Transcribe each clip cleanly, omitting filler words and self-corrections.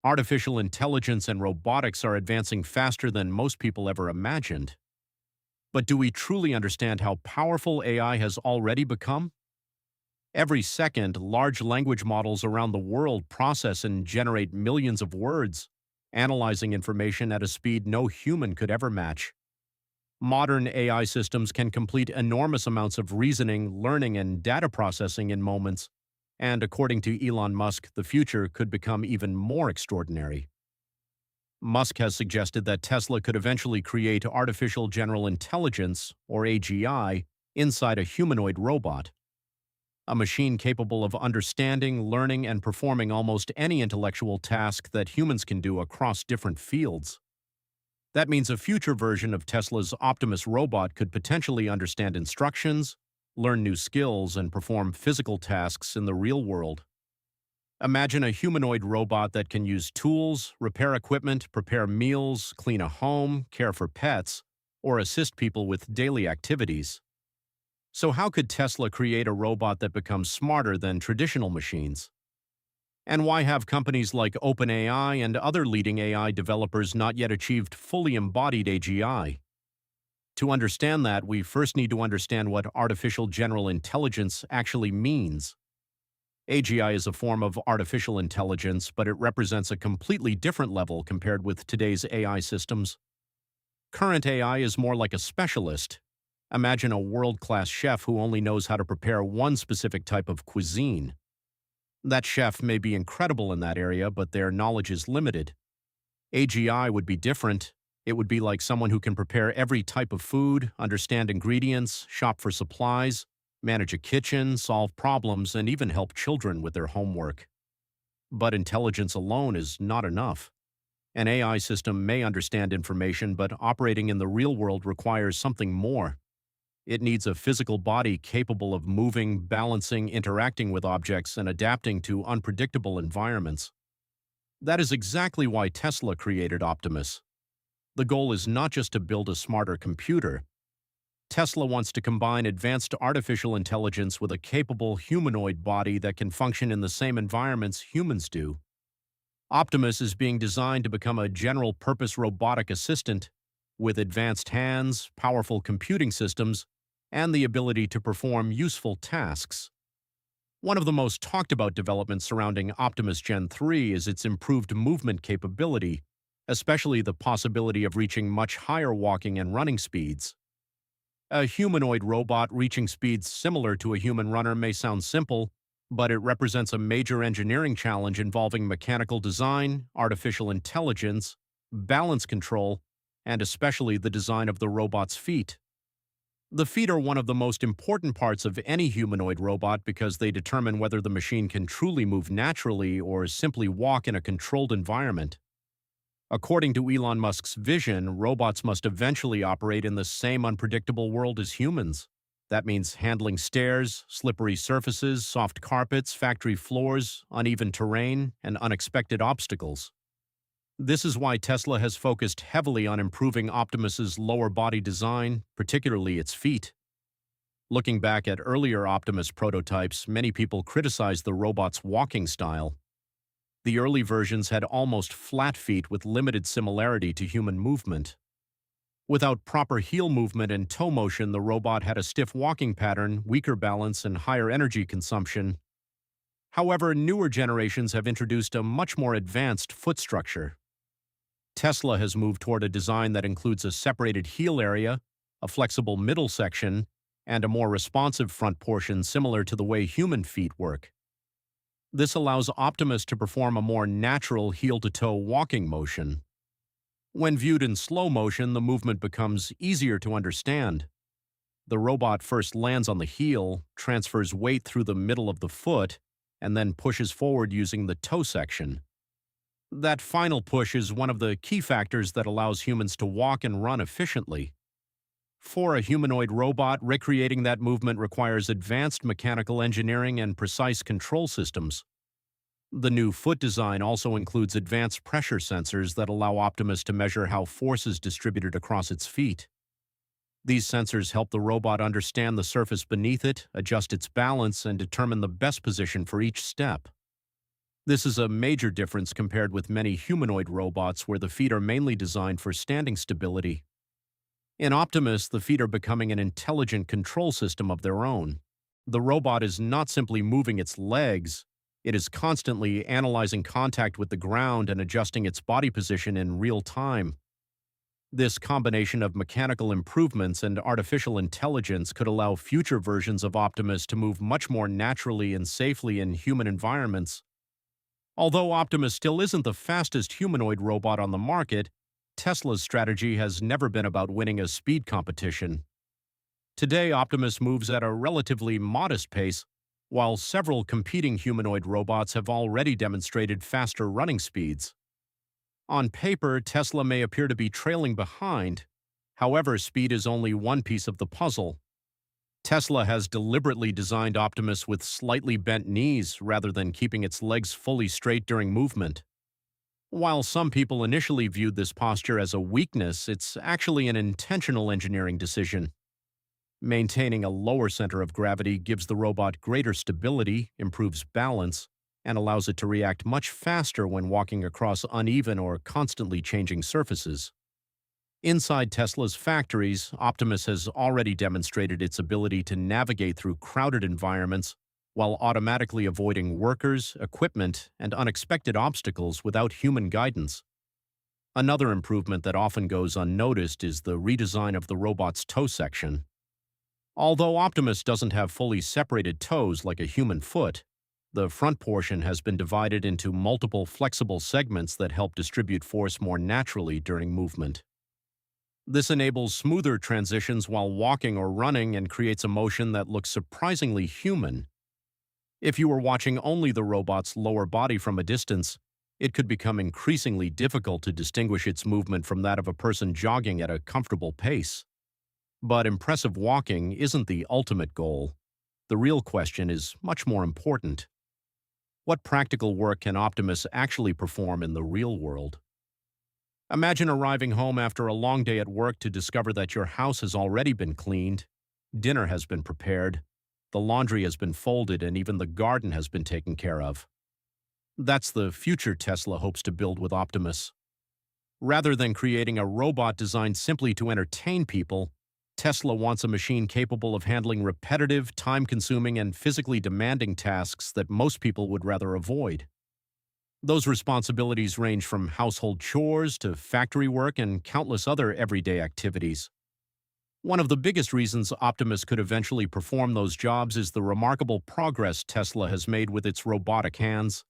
Artificial intelligence and robotics are advancing faster than most people ever imagined. But do we truly understand how powerful AI has already become? Every second, large language models around the world process and generate millions of words, analyzing information at a speed no human could ever match. Modern AI systems can complete enormous amounts of reasoning, learning, and data processing in moments, and according to Elon Musk, the future could become even more extraordinary. Musk has suggested that Tesla could eventually create artificial general intelligence, or AGI, inside a humanoid robot, a machine capable of understanding, learning, and performing almost any intellectual task that humans can do across different fields. That means a future version of Tesla's Optimus robot could potentially understand instructions, learn new skills, and perform physical tasks in the real world. Imagine a humanoid robot that can use tools, repair equipment, prepare meals, clean a home, care for pets, or assist people with daily activities. So how could Tesla create a robot that becomes smarter than traditional machines? And why have companies like OpenAI and other leading AI developers not yet achieved fully embodied AGI? To understand that, we first need to understand what artificial general intelligence actually means. AGI is a form of artificial intelligence, but it represents a completely different level compared with today's AI systems. Current AI is more like a specialist. Imagine a world-class chef who only knows how to prepare one specific type of cuisine. That chef may be incredible in that area, but their knowledge is limited. AGI would be different. It would be like someone who can prepare every type of food, understand ingredients, shop for supplies, manage a kitchen, solve problems, and even help children with their homework. But intelligence alone is not enough. An AI system may understand information, but operating in the real world requires something more. It needs a physical body capable of moving, balancing, interacting with objects, and adapting to unpredictable environments. That is exactly why Tesla created Optimus. The goal is not just to build a smarter computer. Tesla wants to combine advanced artificial intelligence with a capable humanoid body that can function in the same environments humans do. Optimus is being designed to become a general-purpose robotic assistant with advanced hands, powerful computing systems, and the ability to perform useful tasks. One of the most talked about developments surrounding Optimus Gen 3 is its improved movement capability, especially the possibility of reaching much higher walking and running speeds. A humanoid robot reaching speeds similar to a human runner may sound simple, but it represents a major engineering challenge involving mechanical design, artificial intelligence, balance control, and especially the design of the robot's feet. The feet are one of the most important parts of any humanoid robot because they determine whether the machine can truly move naturally or simply walk in a controlled environment. According to Elon Musk's vision, robots must eventually operate in the same unpredictable world as humans. That means handling stairs, slippery surfaces, soft carpets, factory floors, uneven terrain, and unexpected obstacles. This is why Tesla has focused heavily on improving Optimus's lower body design, particularly its feet. Looking back at earlier Optimus prototypes, many people criticized the robot's walking style. The early versions had almost flat feet with limited similarity to human movement. Without proper heel movement and toe motion, the robot had a stiff walking pattern, weaker balance, and higher energy consumption. However, newer generations have introduced a much more advanced foot structure. Tesla has moved toward a design that includes a separated heel area, a flexible middle section, and a more responsive front portion similar to the way human feet work. This allows Optimus to perform a more natural heel-to-toe walking motion. When viewed in slow motion, the movement becomes easier to understand. The robot first lands on the heel, transfers weight through the middle of the foot, and then pushes forward using the toe section. That final push is one of the key factors that allows humans to walk and run efficiently. For a humanoid robot, recreating that movement requires advanced mechanical engineering and precise control systems. The new foot design also includes advanced pressure sensors that allow Optimus to measure how force is distributed across its feet. These sensors help the robot understand the surface beneath it, adjust its balance, and determine the best position for each step. This is a major difference compared with many humanoid robots where the feet are mainly designed for standing stability. In Optimus, the feet are becoming an intelligent control system of their own. The robot is not simply moving its legs, it is constantly analyzing contact with the ground and adjusting its body position in real time. This combination of mechanical improvements and artificial intelligence could allow future versions of Optimus to move much more naturally and safely in human environments. Although Optimus still isn't the fastest humanoid robot on the market, Tesla's strategy has never been about winning a speed competition. Today, Optimus moves at a relatively modest pace, while several competing humanoid robots have already demonstrated faster running speeds. On paper, Tesla may appear to be trailing behind. However, speed is only one piece of the puzzle. Tesla has deliberately designed Optimus with slightly bent knees rather than keeping its legs fully straight during movement. While some people initially viewed this posture as a weakness, it's actually an intentional engineering decision. Maintaining a lower center of gravity gives the robot greater stability, improves balance, and allows it to react much faster when walking across uneven or constantly changing surfaces. Inside Tesla's factories, Optimus has already demonstrated its ability to navigate through crowded environments while automatically avoiding workers, equipment, and unexpected obstacles without human guidance. Another improvement that often goes unnoticed is the redesign of the robot's toe section. Although Optimus doesn't have fully separated toes like a human foot, the front portion has been divided into multiple flexible segments that help distribute force more naturally during movement. This enables smoother transitions while walking or running and creates a motion that looks surprisingly human. If you were watching only the robot's lower body from a distance, it could become increasingly difficult to distinguish its movement from that of a person jogging at a comfortable pace. But impressive walking isn't the ultimate goal. The real question is much more important. What practical work can Optimus actually perform in the real world? Imagine arriving home after a long day at work to discover that your house has already been cleaned, dinner has been prepared, the laundry has been folded, and even the garden has been taken care of. That's the future Tesla hopes to build with Optimus. Rather than creating a robot designed simply to entertain people, Tesla wants a machine capable of handling repetitive, time-consuming, and physically demanding tasks that most people would rather avoid. Those responsibilities range from household chores to factory work and countless other everyday activities. One of the biggest reasons Optimus could eventually perform those jobs is the remarkable progress Tesla has made with its robotic hands.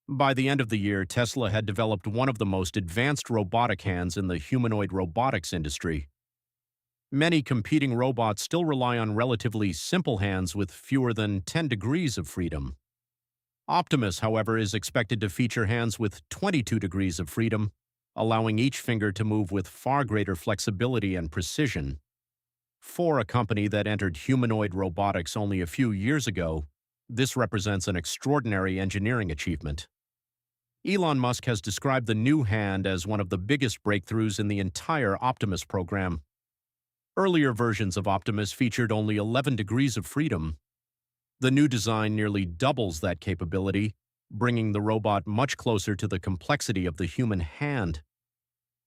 By the end of the year, Tesla had developed one of the most advanced robotic hands in the humanoid robotics industry. Many competing robots still rely on relatively simple hands with fewer than 10 degrees of freedom. Optimus, however, is expected to feature hands with 22 degrees of freedom, allowing each finger to move with far greater flexibility and precision. For a company that entered humanoid robotics only a few years ago, this represents an extraordinary engineering achievement. Elon Musk has described the new hand as one of the biggest breakthroughs in the entire Optimus program. Earlier versions of Optimus featured only 11 degrees of freedom. The new design nearly doubles that capability, bringing the robot much closer to the complexity of the human hand.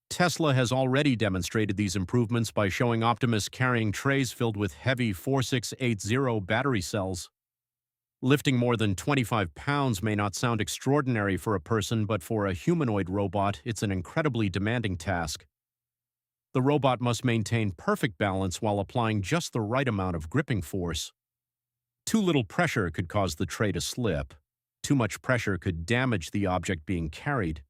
Tesla has already demonstrated these improvements by showing Optimus carrying trays filled with heavy 4680 battery cells. Lifting more than 25 pounds may not sound extraordinary for a person, but for a humanoid robot, it's an incredibly demanding task. The robot must maintain perfect balance while applying just the right amount of gripping force. Too little pressure could cause the tray to slip. Too much pressure could damage the object being carried.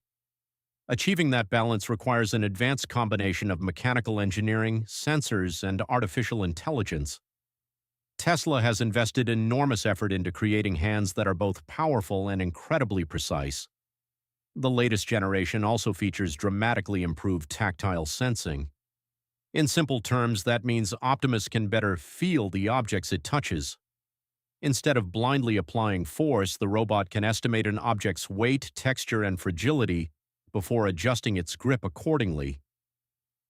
Achieving that balance requires an advanced combination of mechanical engineering, sensors, and artificial intelligence. Tesla has invested enormous effort into creating hands that are both powerful and incredibly precise. The latest generation also features dramatically improved tactile sensing. In simple terms, that means Optimus can better feel the objects it touches. Instead of blindly applying force, the robot can estimate an object's weight, texture, and fragility before adjusting its grip accordingly.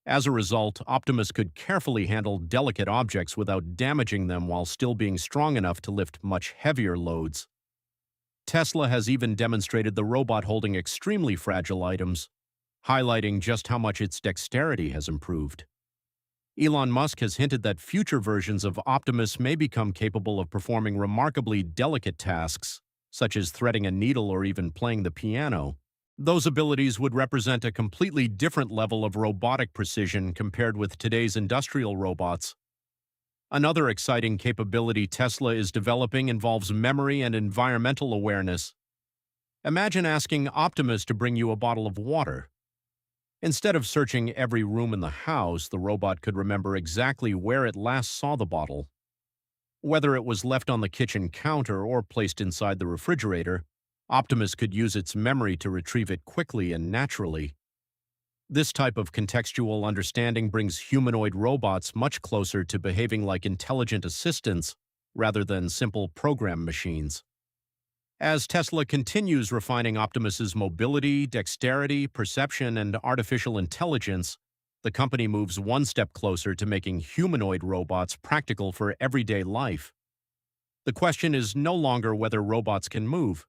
As a result, Optimus could carefully handle delicate objects without damaging them while still being strong enough to lift much heavier loads. Tesla has even demonstrated the robot holding extremely fragile items, highlighting just how much its dexterity has improved. Elon Musk has hinted that future versions of Optimus may become capable of performing remarkably delicate tasks, such as threading a needle or even playing the piano. Those abilities would represent a completely different level of robotic precision compared with today's industrial robots. Another exciting capability Tesla is developing involves memory and environmental awareness. Imagine asking Optimus to bring you a bottle of water. Instead of searching every room in the house, the robot could remember exactly where it last saw the bottle. Whether it was left on the kitchen counter or placed inside the refrigerator, Optimus could use its memory to retrieve it quickly and naturally. This type of contextual understanding brings humanoid robots much closer to behaving like intelligent assistants rather than simple program machines. As Tesla continues refining Optimus's mobility, dexterity, perception, and artificial intelligence, the company moves one step closer to making humanoid robots practical for everyday life. The question is no longer whether robots can move.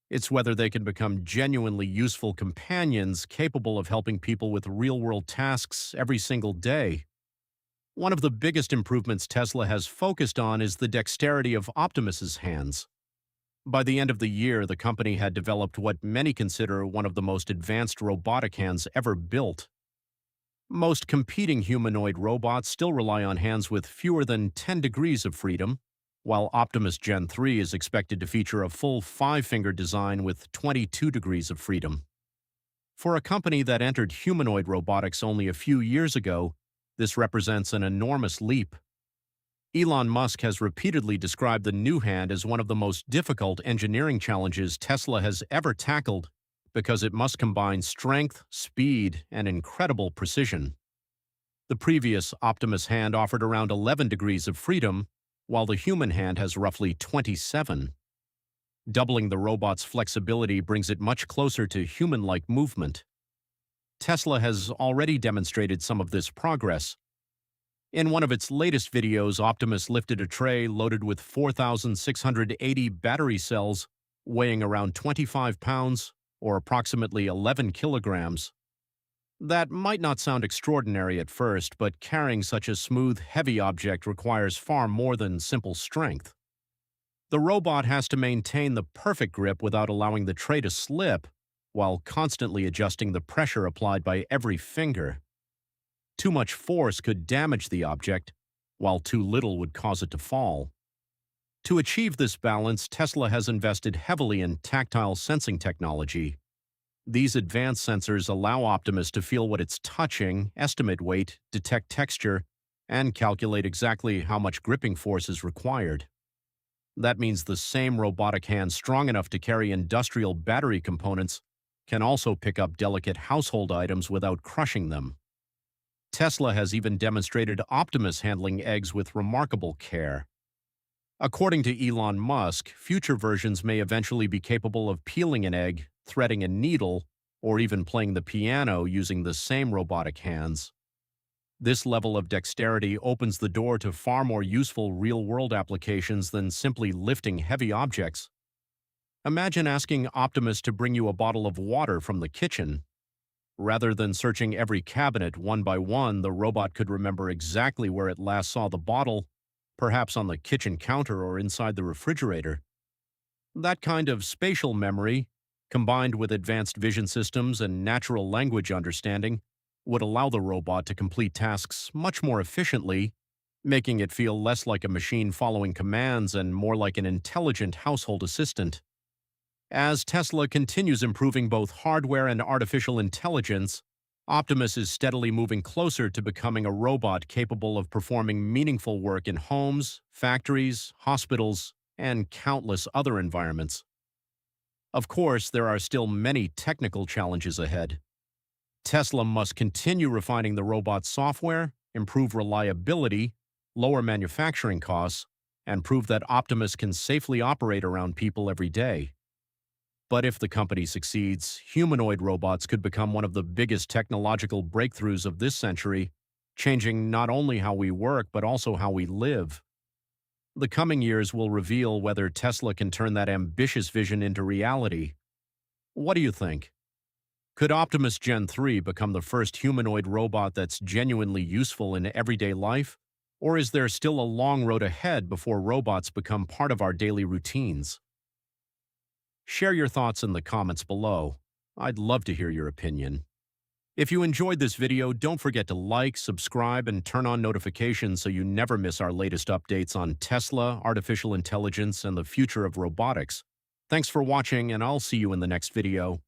It's whether they can become genuinely useful companions capable of helping people with real-world tasks every single day. One of the biggest improvements Tesla has focused on is the dexterity of Optimus's hands. By the end of the year, the company had developed what many consider one of the most advanced robotic hands ever built. Most competing humanoid robots still rely on hands with fewer than 10 degrees of freedom, while Optimus Gen 3 is expected to feature a full 5-finger design with 22 degrees of freedom. For a company that entered humanoid robotics only a few years ago, this represents an enormous leap. Elon Musk has repeatedly described the new hand as one of the most difficult engineering challenges Tesla has ever tackled because it must combine strength, speed, and incredible precision. The previous Optimus hand offered around 11 degrees of freedom, while the human hand has roughly 27. Doubling the robot's flexibility brings it much closer to human-like movement. Tesla has already demonstrated some of this progress. In one of its latest videos, Optimus lifted a tray loaded with 4,680 battery cells weighing around 25 pounds, or approximately 11 kilograms. That might not sound extraordinary at first, but carrying such a smooth, heavy object requires far more than simple strength. The robot has to maintain the perfect grip without allowing the tray to slip, while constantly adjusting the pressure applied by every finger. Too much force could damage the object, while too little would cause it to fall. To achieve this balance, Tesla has invested heavily in tactile sensing technology. These advanced sensors allow Optimus to feel what it's touching, estimate weight, detect texture, and calculate exactly how much gripping force is required. That means the same robotic hand strong enough to carry industrial battery components can also pick up delicate household items without crushing them. Tesla has even demonstrated Optimus handling eggs with remarkable care. According to Elon Musk, future versions may eventually be capable of peeling an egg, threading a needle, or even playing the piano using the same robotic hands. This level of dexterity opens the door to far more useful real-world applications than simply lifting heavy objects. Imagine asking Optimus to bring you a bottle of water from the kitchen. Rather than searching every cabinet one by one, the robot could remember exactly where it last saw the bottle, perhaps on the kitchen counter or inside the refrigerator. That kind of spatial memory, combined with advanced vision systems and natural language understanding, would allow the robot to complete tasks much more efficiently, making it feel less like a machine following commands and more like an intelligent household assistant. As Tesla continues improving both hardware and artificial intelligence, Optimus is steadily moving closer to becoming a robot capable of performing meaningful work in homes, factories, hospitals, and countless other environments. Of course, there are still many technical challenges ahead. Tesla must continue refining the robot's software, improve reliability, lower manufacturing costs, and prove that Optimus can safely operate around people every day. But if the company succeeds, humanoid robots could become one of the biggest technological breakthroughs of this century, changing not only how we work but also how we live. The coming years will reveal whether Tesla can turn that ambitious vision into reality. What do you think? Could Optimus Gen 3 become the first humanoid robot that's genuinely useful in everyday life? Or is there still a long road ahead before robots become part of our daily routines? Share your thoughts in the comments below. I'd love to hear your opinion. If you enjoyed this video, don't forget to like, subscribe, and turn on notifications so you never miss our latest updates on Tesla, artificial intelligence, and the future of robotics. Thanks for watching, and I'll see you in the next video.